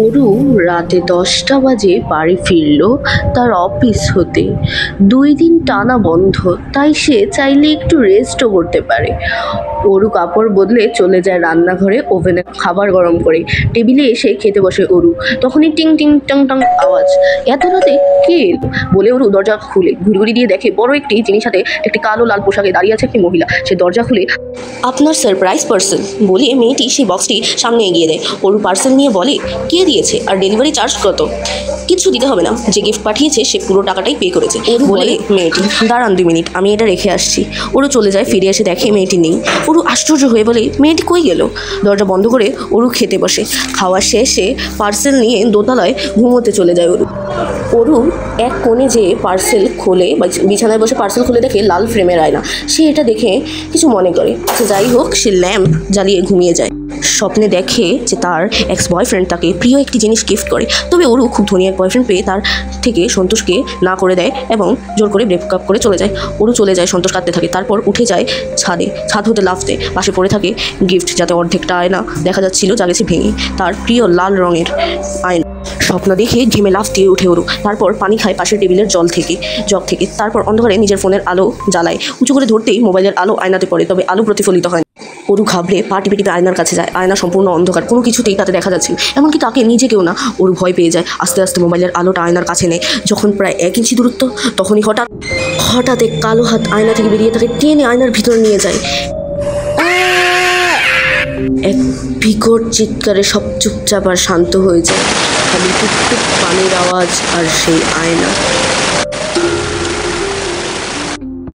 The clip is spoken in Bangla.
অরু রাতে 10টা বাজে বাড়ি ফিরল তার অফিস হতে। 2 দিন টানা বন্ধ, তাই সে চাইলে একটু রেস্টও করতে পারে। অরু কাপড় বদলে চলে যায় রান্নাঘরে ওভেনে খাবার গরম করে। টেবিলে এসে খেতে বসে অরু। তখনই টিং টিং টং টং আওয়াজ। এত রাতে কে এলো বলে অরু দরজা খুলে ঘুড়ি দিয়ে দেখে বড় একটি জিনিস হাতে একটি কালো লাল পোশাকে দাঁড়িয়ে আছে একটি মহিলা। সে দরজা খুলে আপনার সারপ্রাইজ পার্সেল বলে মেয়েটি সেই বক্সটি সামনে এগিয়ে দেয়। অরু পার্সেল নিয়ে বলে, কে দিয়েছে আর ডেলিভারি চার্জ কত? কিছু দিতে হবে না, যে গিফট পাঠিয়েছে সে পুরো টাকাটাই পে করেছে বলে মেয়েটি। দাঁড়ান 2 মিনিট, আমি এটা রেখে আসছি। অরু চলে যায়, ফিরে এসে দেখে মেয়েটি নেই। অরু আশ্চর্য হয়ে বলে, মেয়েটি কই গেল? দরজা বন্ধ করে অরু খেতে বসে। খাওয়া শেষে পার্সেল নিয়ে দোতলায় ঘুমোতে চলে যায় অরু। অরু এক কোণে যেয়ে পার্সেল খোলে, বিছানায় বসে পার্সেল খুলে দেখে লাল ফ্রেমের আয়না। সে এটা দেখে কিছু মনে করে। যাই হোক, সে ল্যাম্প জ্বালিয়ে ঘুমিয়ে যায়। স্বপ্নে দেখে যে তার এক্স বয়ফ্রেন্ড তাকে প্রিয় একটি জিনিস গিফট করে। তবে অরু খুব ধনী এক বয়ফ্রেন্ড পেয়ে তার থেকে সন্তোষকে না করে দেয় এবং জোর করে ব্রেকআপ করে চলে যায়। অরু চলে যায়, সন্তোষ কাঁদতে থাকে। তারপর উঠে যায় ছাদ হতে লাফতে। পাশে পড়ে থাকে গিফট, যাতে অর্ধেকটা আয়না দেখা যাচ্ছিল, যা গেছে ভেঙে। তার প্রিয় লাল রঙের আয়না। স্বপ্ন দেখে ঘেমে লাফ দিয়ে উঠে অরু। তারপর পানি খায় পাশের টেবিলের জগ থেকে। তারপর অন্ধকারে নিজের ফোনের আলো জ্বালায়। উঁচু করে ধরতেই মোবাইলের আলো আয়নাতে পড়ে, তবে আলো প্রতিফলিত হয়। অরু ঘাবড়ে পা টিপে টিপে আয়নার কাছে যায়। আয়না সম্পূর্ণ অন্ধকার, কোনো কিছুতেই তাতে দেখা যাচ্ছে, এমনকি তাকে নিজেকেও না। অরু ভয় পেয়ে যায়। আস্তে আস্তে মোবাইলের আলোটা আয়নার কাছে নেয়। যখন প্রায় 1 ইঞ্চি দূরত্ব, তখনই হঠাৎ এক কালো হাত আয়না থেকে বেরিয়ে তাকে টেনে আয়নার ভিতরে নিয়ে যায়। এক বিকট চিৎকারে সব চুপচাপ আর শান্ত হয়ে যায়। খালি টুকটুক পানির আওয়াজ আর সেই আয়না।